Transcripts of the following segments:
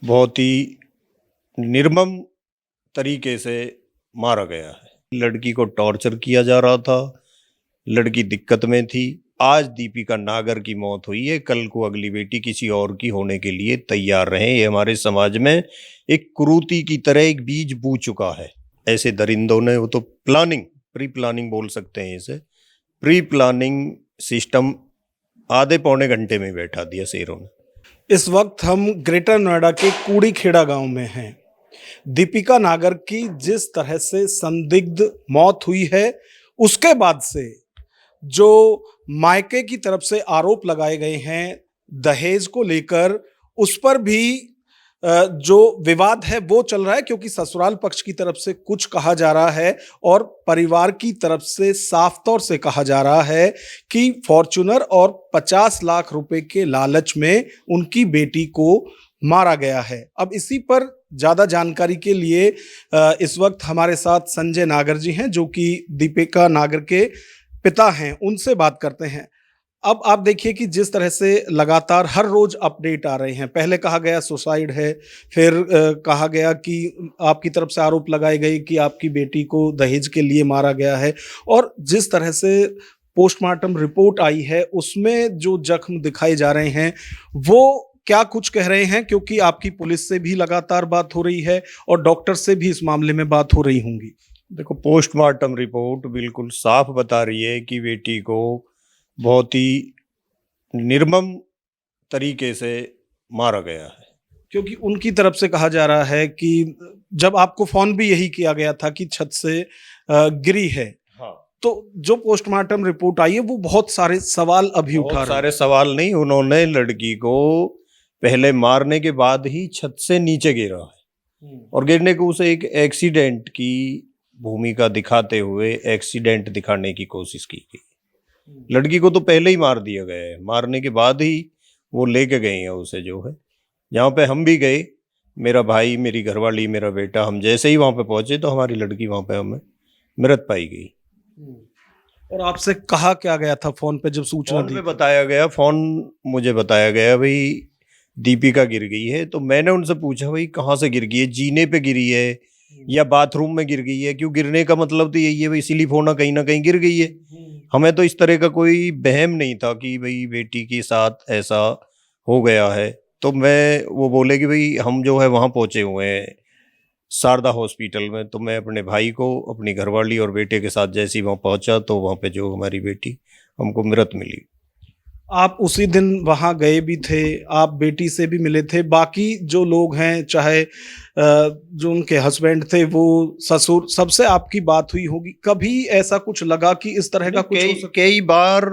बहुत ही निर्मम तरीके से मारा गया है। लड़की को टॉर्चर किया जा रहा था, लड़की दिक्कत में थी। आज दीपिका नागर की मौत हुई है, कल को अगली बेटी किसी और की होने के लिए तैयार रहें। ये हमारे समाज में एक कुरीति की तरह एक बीज बू चुका है। ऐसे दरिंदों ने, वो तो प्री प्लानिंग बोल सकते हैं इसे, प्री प्लानिंग सिस्टम आधे पौने घंटे में बैठा दिया शेरों ने। इस वक्त हम ग्रेटर नोएडा के कूड़ी खेड़ा गांव में हैं। दीपिका नागर की जिस तरह से संदिग्ध मौत हुई है, उसके बाद से जो मायके की तरफ से आरोप लगाए गए हैं दहेज को लेकर, उस पर भी जो विवाद है वो चल रहा है, क्योंकि ससुराल पक्ष की तरफ से कुछ कहा जा रहा है और परिवार की तरफ से साफ तौर से कहा जा रहा है कि फॉर्च्यूनर और 50 लाख रुपए के लालच में उनकी बेटी को मारा गया है। अब इसी पर ज्यादा जानकारी के लिए इस वक्त हमारे साथ संजय नागर जी हैं, जो कि दीपिका नागर के पिता हैं। उनसे बात करते हैं। अब आप देखिए कि जिस तरह से लगातार हर रोज अपडेट आ रहे हैं, पहले कहा गया सुसाइड है, फिर कहा गया कि आपकी तरफ से आरोप लगाए गए कि आपकी बेटी को दहेज के लिए मारा गया है, और जिस तरह से पोस्टमार्टम रिपोर्ट आई है उसमें जो जख्म दिखाए जा रहे हैं वो क्या कुछ कह रहे हैं, क्योंकि आपकी पुलिस से भी लगातार बात हो रही है और डॉक्टर से भी इस मामले में बात हो रही होंगी। देखो, पोस्टमार्टम रिपोर्ट बिल्कुल साफ बता रही है कि बेटी को बहुत ही निर्मम तरीके से मारा गया है। क्योंकि उनकी तरफ से कहा जा रहा है कि जब आपको फोन भी यही किया गया था कि छत से गिरी है। हाँ। तो जो पोस्टमार्टम रिपोर्ट आई है वो बहुत सारे सवाल अभी उठा रहे हैं। सारे सवाल नहीं, उन्होंने लड़की को पहले मारने के बाद ही छत से नीचे गिरा है और गिरने को उसे एक एक्सीडेंट की भूमिका दिखाते हुए एक्सीडेंट दिखाने की कोशिश की गई। लड़की को तो पहले ही मार दिया गया है, मारने के बाद ही वो लेके गए हैं उसे, जो है जहाँ पे हम भी गए, मेरा भाई, मेरी घरवाली, मेरा बेटा, हम जैसे ही वहाँ पे पहुंचे तो हमारी लड़की वहाँ पे हमें मृत पाई गई। और आपसे कहा क्या गया था फोन पे जब सूचना दी? बताया गया, फोन मुझे बताया गया भाई दीपिका गिर गई है। तो मैंने उनसे पूछा भाई कहाँ से गिर गई है, जीने पे गिरी है या बाथरूम में गिर गई है? क्यों, गिरने का मतलब तो यही है भाई स्लिप होना, कहीं ना कहीं गिर गई है। हमें तो इस तरह का कोई वहम नहीं था कि भाई बेटी के साथ ऐसा हो गया है। तो वो बोले कि भाई हम जो है वहाँ पहुंचे हुए हैं शारदा हॉस्पिटल में। तो मैं अपने भाई को, अपनी घरवाली और बेटे के साथ जैसे ही वहाँ पहुंचा तो वहाँ पे जो हमारी बेटी हमको मृत मिली। आप उसी दिन वहां गए भी थे, आप बेटी से भी मिले थे, बाकी जो लोग हैं, चाहे जो उनके हस्बैंड थे, वो ससुर, सबसे आपकी बात हुई होगी। कभी ऐसा कुछ लगा कि इस तरह का कुछ हो सकता? कई बार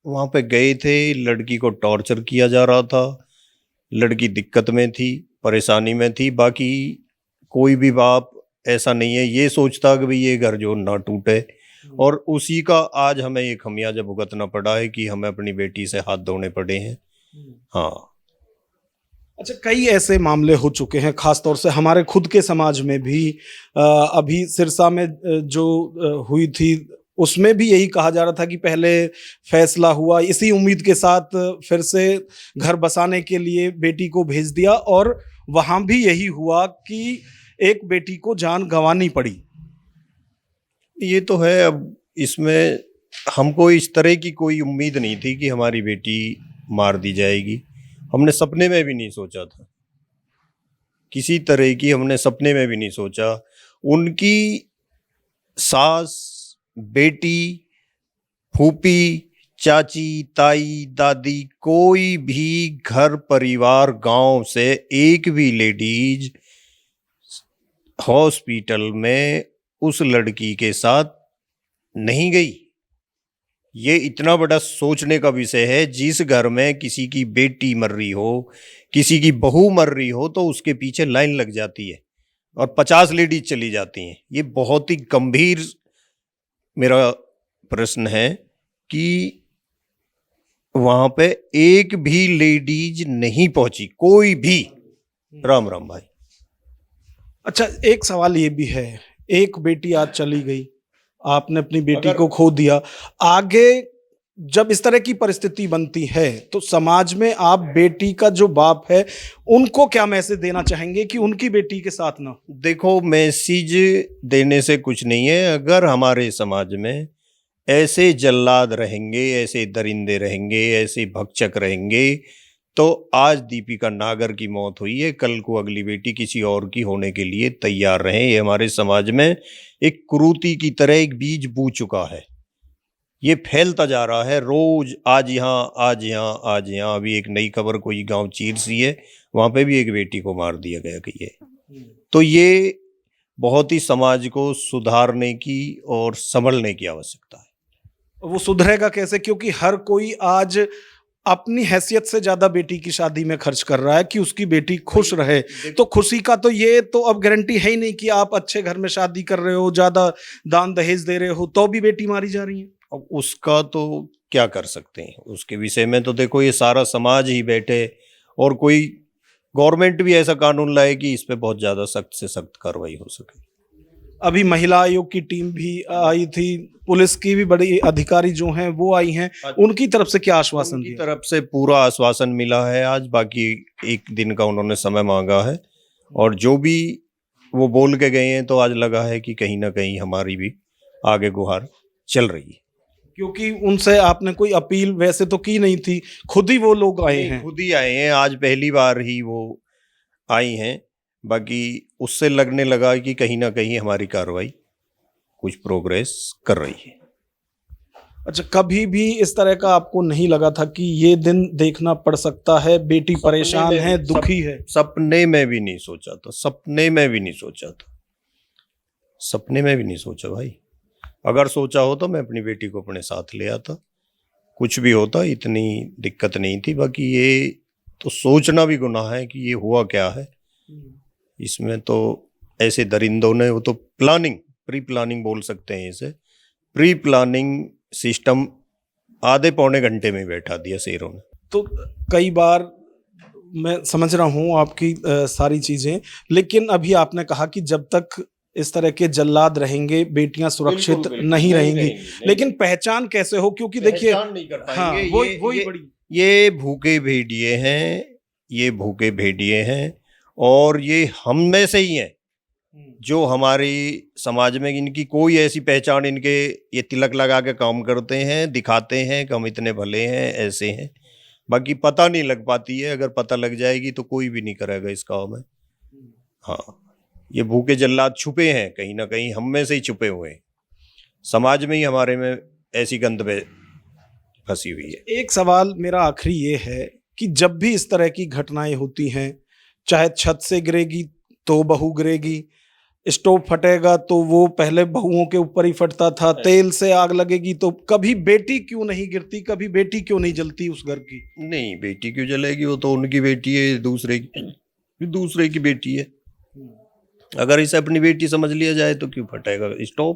वहां पे गए थे, लड़की को टॉर्चर किया जा रहा था, लड़की दिक्कत में थी, परेशानी में थी। बाकी कोई भी बाप ऐसा नहीं है ये सोचता कि भाई ये घर जो ना टूटे, और उसी का आज हमें ये खमियाजा भुगतना पड़ा है कि हमें अपनी बेटी से हाथ धोने पड़े हैं। हाँ। अच्छा, कई ऐसे मामले हो चुके हैं, खासतौर से हमारे खुद के समाज में भी। अभी सिरसा में जो हुई थी उसमें भी यही कहा जा रहा था कि पहले फैसला हुआ, इसी उम्मीद के साथ फिर से घर बसाने के लिए बेटी को भेज दिया, और वहां भी यही हुआ कि एक बेटी को जान गंवानी पड़ी। ये तो है। अब इसमें हमको इस तरह की कोई उम्मीद नहीं थी कि हमारी बेटी मार दी जाएगी। हमने सपने में भी नहीं सोचा था, किसी तरह की हमने सपने में भी नहीं सोचा। उनकी सास, बेटी, फूफी, चाची, ताई, दादी, कोई भी घर परिवार गांव से एक भी लेडीज हॉस्पिटल में उस लड़की के साथ नहीं गई। ये इतना बड़ा सोचने का विषय है। जिस घर में किसी की बेटी मर रही हो, किसी की बहू मर रही हो, तो उसके पीछे लाइन लग जाती है और 50 लेडीज चली जाती हैं। ये बहुत ही गंभीर मेरा प्रश्न है कि वहां पे एक भी लेडीज नहीं पहुंची, कोई भी। राम राम भाई। अच्छा, एक सवाल ये भी है, एक बेटी आज चली गई, आपने अपनी बेटी को खो दिया, आगे जब इस तरह की परिस्थिति बनती है तो समाज में आप बेटी का जो बाप है उनको क्या मैसेज देना चाहेंगे कि उनकी बेटी के साथ ना हो? देखो, मैसेज देने से कुछ नहीं है। अगर हमारे समाज में ऐसे जल्लाद रहेंगे, ऐसे दरिंदे रहेंगे, ऐसे भक्षक रहेंगे, तो आज दीपिका नागर की मौत हुई है, कल को अगली बेटी किसी और की होने के लिए तैयार रहें। ये हमारे समाज में एक कुरीति की तरह एक बीज बू चुका है। ये फैलता जा रहा है रोज, आज यहाँ, आज यहाँ, आज यहाँ। अभी एक नई खबर, कोई गांव चीर सी है, वहां पे भी एक बेटी को मार दिया गया कि ये। तो ये बहुत ही समाज को सुधारने की और संभलने की आवश्यकता है। वो सुधरेगा कैसे? क्योंकि हर कोई आज अपनी हैसियत से ज्यादा बेटी की शादी में खर्च कर रहा है कि उसकी बेटी खुश रहे। तो खुशी का तो ये तो अब गारंटी है ही नहीं कि आप अच्छे घर में शादी कर रहे हो, ज्यादा दान दहेज दे रहे हो तो भी बेटी मारी जा रही है। अब उसका तो क्या कर सकते हैं, उसके विषय में तो देखो ये सारा समाज ही बैठे और कोई गवर्नमेंट भी ऐसा कानून लाए कि इस पे बहुत ज्यादा सख्त से सख्त कार्रवाई हो सके। अभी महिला आयोग की टीम भी आई थी, पुलिस की भी बड़ी अधिकारी जो हैं वो आई हैं, उनकी तरफ से क्या आश्वासन उनकी दिया? तरफ से पूरा आश्वासन मिला है आज। बाकी एक दिन का उन्होंने समय मांगा है और जो भी वो बोल के गए हैं तो आज लगा है कि कहीं ना कहीं हमारी भी आगे गुहार चल रही है। क्योंकि उनसे आपने कोई अपील वैसे तो की नहीं थी, खुद ही वो लोग आए हैं। खुद ही आए हैं, आज पहली बार ही वो आई हैं। बाकी उससे लगने लगा कि कहीं ना कहीं हमारी कार्रवाई कुछ प्रोग्रेस कर रही है। अच्छा, कभी भी इस तरह का आपको नहीं लगा था कि ये दिन देखना पड़ सकता है, बेटी परेशान है, दुखी है? सपने में भी नहीं सोचा था, सपने में भी नहीं सोचा था, सपने में भी नहीं सोचा भाई। अगर सोचा हो तो मैं अपनी बेटी को अपने साथ ले आता, कुछ भी होता, इतनी दिक्कत नहीं थी। बाकी ये तो सोचना भी गुनाह है कि ये हुआ क्या है। इसमें तो ऐसे दरिंदों ने, वो तो प्लानिंग, प्री प्लानिंग बोल सकते हैं इसे, प्री प्लानिंग सिस्टम आधे पौने घंटे में बैठा दिया शेरों ने। तो कई बार मैं समझ रहा हूँ आपकी सारी चीजें, लेकिन अभी आपने कहा कि जब तक इस तरह के जल्लाद रहेंगे बेटियां सुरक्षित बिल्कुल, नहीं रहेंगी। नहीं। लेकिन पहचान कैसे हो? क्योंकि देखिए, पहचान नहीं कर हाँ, पाएंगे। वही बड़ी ये भूखे भेड़िए हैं, ये भूखे भेड़िए हैं और ये हम में से ही हैं जो हमारी समाज में इनकी कोई ऐसी पहचान, इनके ये तिलक लगा के काम करते हैं, दिखाते हैं कि हम इतने भले हैं, ऐसे हैं। बाकी पता नहीं लग पाती है। अगर पता लग जाएगी तो कोई भी नहीं करेगा इस काम में। हाँ, ये भूखे जल्लाद छुपे हैं, कहीं ना कहीं हम में से ही छुपे हुए हैं। समाज में ही हमारे में ऐसी गंध में फंसी हुई है। एक सवाल मेरा आखिरी ये है कि जब भी इस तरह की घटनाएं होती हैं, चाहे छत से गिरेगी तो बहू गिरेगी, स्टोव फटेगा तो वो पहले बहुओं के ऊपर ही फटता था, तेल से आग लगेगी तो कभी बेटी क्यों नहीं गिरती, कभी बेटी क्यों नहीं जलती उस घर की? नहीं, बेटी क्यों जलेगी? वो तो उनकी बेटी है, दूसरे की बेटी है। अगर इसे अपनी बेटी समझ लिया जाए तो क्यों फटेगा स्टोव,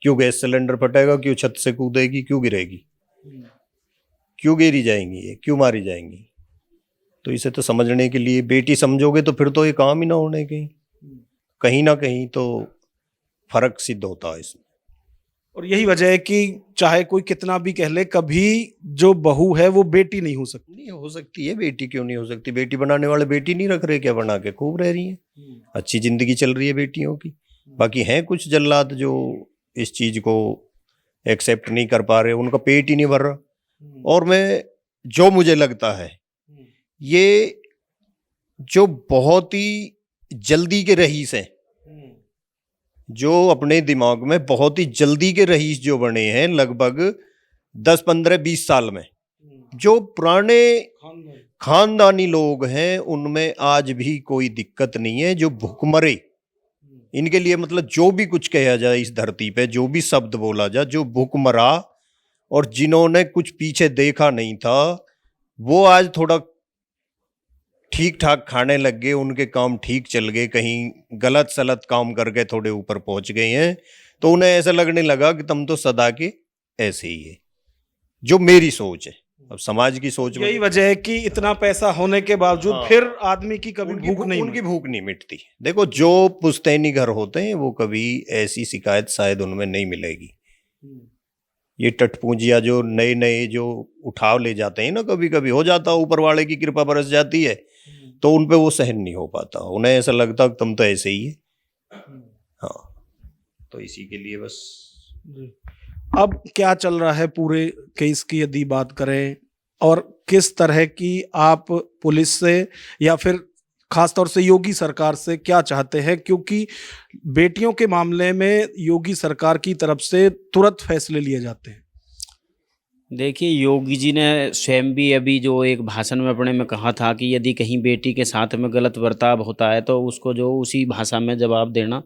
क्यों गैस सिलेंडर फटेगा, क्यों छत से कूदेगी, क्यों गिरेगी, क्यों गिरी जाएंगी, ये क्यों मारी जाएंगी? तो इसे तो समझने के लिए बेटी समझोगे तो फिर तो ये काम ही ना होने कहीं ना कहीं तो फर्क सिद्ध होता है इसमें। और यही वजह है कि चाहे कोई कितना भी कह ले, कभी जो बहू है वो बेटी नहीं हो सकती। नहीं हो सकती है, बेटी क्यों नहीं हो सकती? बेटी बनाने वाले बेटी नहीं रख रहे क्या? बना के खूब रह रही हैं, अच्छी जिंदगी चल रही है बेटियों की। बाकी हैं कुछ जल्लाद जो इस चीज को एक्सेप्ट नहीं कर पा रहे, उनका पेट ही नहीं भर रहा। और मैं, जो मुझे लगता है, ये जो बहुत ही जल्दी के रईस हैं, जो अपने दिमाग में बहुत ही जल्दी के रईस जो बने हैं लगभग 10, 15, 20 साल में, जो पुराने खानदानी लोग हैं उनमें आज भी कोई दिक्कत नहीं है। जो भूखमरे, इनके लिए मतलब जो भी कुछ कहा जाए इस धरती पे, जो भी शब्द बोला जाए, जो भूखमरा और जिन्होंने कुछ पीछे देखा नहीं था, वो आज थोड़ा ठीक ठाक खाने लग गए, उनके काम ठीक चल गए, कहीं गलत सलत काम करके थोड़े ऊपर पहुंच गए हैं, तो उन्हें ऐसा लगने लगा कि तुम तो सदा के ऐसे ही है। जो मेरी सोच है, अब समाज की सोच, यही वजह है कि इतना पैसा होने के बावजूद फिर आदमी की कभी उनकी भूख नहीं मिटती। देखो, जो पुश्तैनी घर होते हैं वो कभी ऐसी शिकायत शायद उनमें नहीं मिलेगी। ये टटपूंजिया जो नए नए जो उठाव ले जाते हैं ना, कभी कभी हो जाता, ऊपर वाले की कृपा बरस जाती है, तो उन पे वो सहन नहीं हो पाता, उन्हें ऐसा लगता तुम तो ऐसे ही है। हाँ, तो इसी के लिए बस। अब क्या चल रहा है पूरे केस की यदि बात करें, और किस तरह की आप पुलिस से या फिर खासतौर से योगी सरकार से क्या चाहते हैं, क्योंकि बेटियों के मामले में योगी सरकार की तरफ से तुरंत फैसले लिए जाते हैं। देखिए, योगी जी ने स्वयं भी अभी जो एक भाषण में अपने में कहा था कि यदि कहीं बेटी के साथ में गलत बर्ताव होता है तो उसको जो उसी भाषा में जवाब देना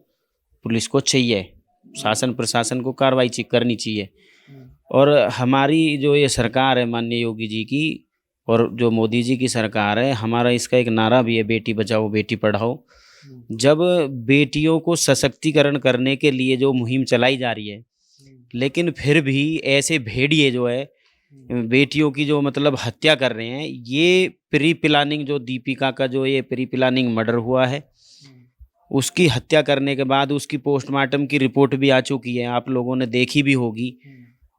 पुलिस को चाहिए, शासन प्रशासन को कार्रवाई करनी चाहिए। और हमारी जो ये सरकार है माननीय योगी जी की और जो मोदी जी की सरकार है, हमारा इसका एक नारा भी है, बेटी बचाओ बेटी पढ़ाओ। जब बेटियों को सशक्तिकरण करने के लिए जो मुहिम चलाई जा रही है, लेकिन फिर भी ऐसे भेड़िए जो है बेटियों की जो मतलब हत्या कर रहे हैं, ये प्री प्लानिंग जो दीपिका का जो ये प्री प्लानिंग मर्डर हुआ है, उसकी हत्या करने के बाद उसकी पोस्टमार्टम की रिपोर्ट भी आ चुकी है, आप लोगों ने देखी भी होगी।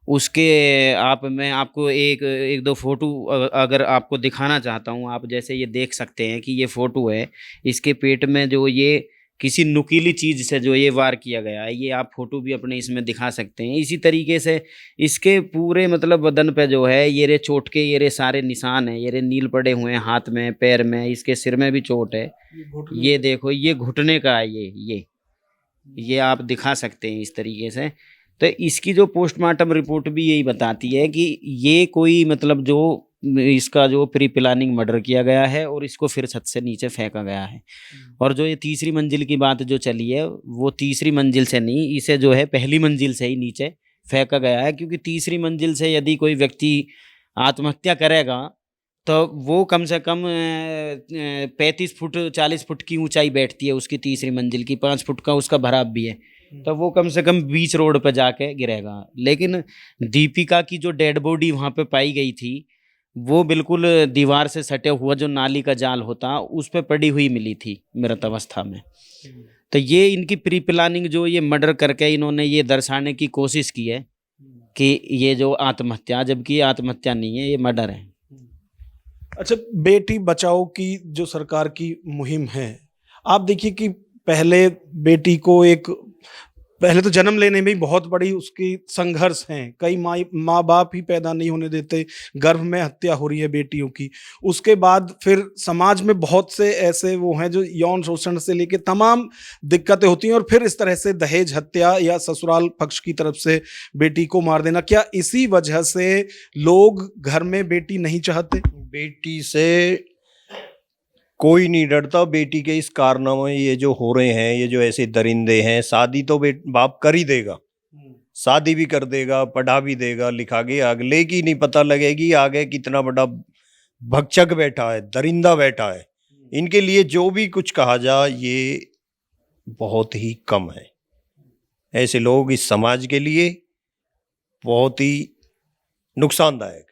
उसके मैं आपको एक दो फोटो अगर आपको दिखाना चाहता हूँ, आप जैसे ये देख सकते हैं कि ये फोटो है, इसके पेट में जो ये किसी नुकीली चीज़ से जो ये वार किया गया है, ये आप फोटो भी अपने इसमें दिखा सकते हैं। इसी तरीके से इसके पूरे मतलब बदन पे जो है ये रे चोट के ये रे सारे निशान हैं, ये रे नील पड़े हुए हैं, हाथ में पैर में, इसके सिर में भी चोट है। ये देखो, ये घुटने का है, ये आप दिखा सकते हैं इस तरीके से। तो इसकी जो पोस्टमार्टम रिपोर्ट भी यही बताती है कि ये कोई मतलब जो इसका जो प्री प्लानिंग मर्डर किया गया है और इसको फिर छत से नीचे फेंका गया है। और जो ये तीसरी मंजिल की बात जो चली है, वो तीसरी मंजिल से नहीं, इसे जो है पहली मंजिल से ही नीचे फेंका गया है, क्योंकि तीसरी मंजिल से यदि कोई व्यक्ति आत्महत्या करेगा तो वो कम से कम 35 फुट 40 फुट की ऊंचाई बैठती है उसकी तीसरी मंजिल की, 5 फुट का उसका भराव भी है, तो वो कम से कम बीच रोड पर जाके गिरेगा। लेकिन दीपिका की जो डेड बॉडी वहाँ पे पाई गई थी, वो बिल्कुल दीवार से सटे हुआ जो नाली का जाल होता उस पे पड़ी हुई मिली थी मृत अवस्था में। तो ये इनकी प्री प्लानिंग जो ये मर्डर करके इन्होंने ये दर्शाने की कोशिश की है कि ये जो आत्महत्या, जबकि ये आत्महत्या नहीं है, ये मर्डर है। अच्छा, बेटी बचाओ की जो सरकार की मुहिम है, आप देखिए कि पहले तो जन्म लेने में ही बहुत बड़ी उसकी संघर्ष हैं, कई माँ बाप ही पैदा नहीं होने देते, गर्भ में हत्या हो रही है बेटियों की। उसके बाद फिर समाज में बहुत से ऐसे वो हैं जो यौन शोषण से लेके तमाम दिक्कतें होती हैं, और फिर इस तरह से दहेज हत्या या ससुराल पक्ष की तरफ से बेटी को मार देना। क्या इसी वजह से लोग घर में बेटी नहीं चाहते? बेटी से कोई नहीं डरता, बेटी के इस कारनामे ये जो हो रहे हैं, ये जो ऐसे दरिंदे हैं, शादी तो बाप कर ही देगा, शादी भी कर देगा, पढ़ा भी देगा, लिखा के, अगले की नहीं पता लगेगी आगे कितना बड़ा भक्षक बैठा है, दरिंदा बैठा है। इनके लिए जो भी कुछ कहा जाए ये बहुत ही कम है। ऐसे लोग इस समाज के लिए बहुत ही नुकसानदायक।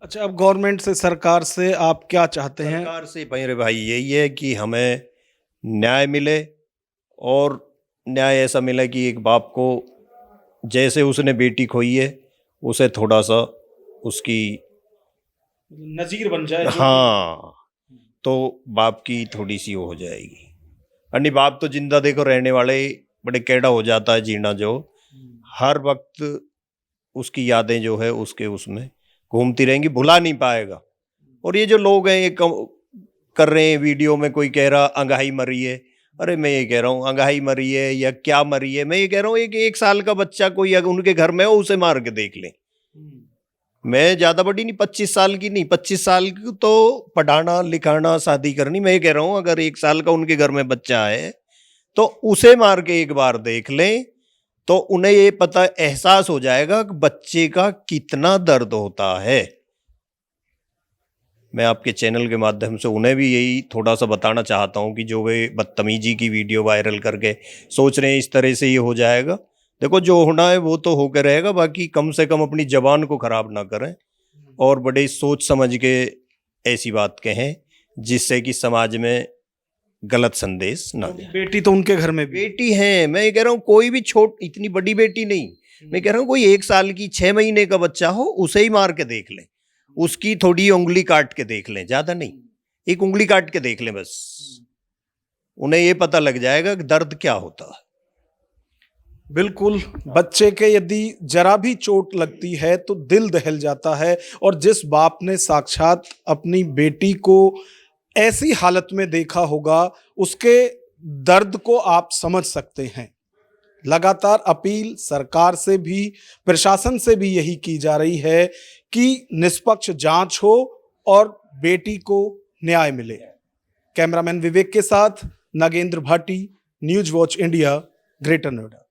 अच्छा, अब गवर्नमेंट से, सरकार से आप क्या चाहते हैं? सरकार से मेरे भाई यही है कि हमें न्याय मिले, और न्याय ऐसा मिले कि एक बाप को जैसे उसने बेटी खोई है उसे थोड़ा सा उसकी नजीर बन जाए। हाँ, तो बाप की थोड़ी सी वो हो जाएगी। अन्य बाप तो जिंदा देखो रहने वाले बड़े कैडा हो जाता है जीना, जो हर वक्त उसकी यादें जो है उसके उसमें घूमती रहेंगी, भुला नहीं पाएगा। और ये जो लोग हैं ये कर रहे हैं वीडियो में, कोई कह रहा अंगाई मरी है, अरे मैं ये कह रहा हूँ अंगाई मरी है या क्या मरी है, मैं ये कह रहा हूँ एक साल का बच्चा कोई अगर उनके घर में हो उसे मार के देख लें। मैं ज्यादा बड़ी नहीं, 25 साल की नहीं, 25 साल की तो पढ़ाना लिखाना शादी करनी। मैं ये कह रहा हूँ अगर 1 साल का उनके घर में बच्चा है तो उसे मार के एक बार देख लें, तो उन्हें ये पता एहसास हो जाएगा कि बच्चे का कितना दर्द होता है। मैं आपके चैनल के माध्यम से उन्हें भी यही थोड़ा सा बताना चाहता हूं कि जो वे बदतमीजी की वीडियो वायरल करके सोच रहे हैं इस तरह से ये हो जाएगा, देखो जो होना है वो तो होकर रहेगा, बाकी कम से कम अपनी जबान को खराब ना करें और बड़े सोच समझ के ऐसी बात कहें जिससे कि समाज में गलत संदेश ना जाए। बेटी तो उनके घर में भी बेटी है, मैं ये कह रहा हूँ कोई भी इतनी बड़ी बेटी नहीं, मैं कह रहा हूँ कोई 1 साल की 6 महीने का बच्चा हो उसे ही मार के देख लें, उसकी थोड़ी उंगली काट के देख लें, ज्यादा नहीं, एक उंगली काट के देख लें बस, उन्हें ये पता लग जाएगा कि दर्द क्या होता है। बिल्कुल, बच्चे के यदि जरा भी चोट लगती है तो दिल दहल जाता है, और जिस बाप ने साक्षात अपनी बेटी को ऐसी हालत में देखा होगा उसके दर्द को आप समझ सकते हैं। लगातार अपील सरकार से भी, प्रशासन से भी यही की जा रही है कि निष्पक्ष जांच हो और बेटी को न्याय मिले। कैमरामैन विवेक के साथ Nagendra Bhati, news watch India, greater Noida.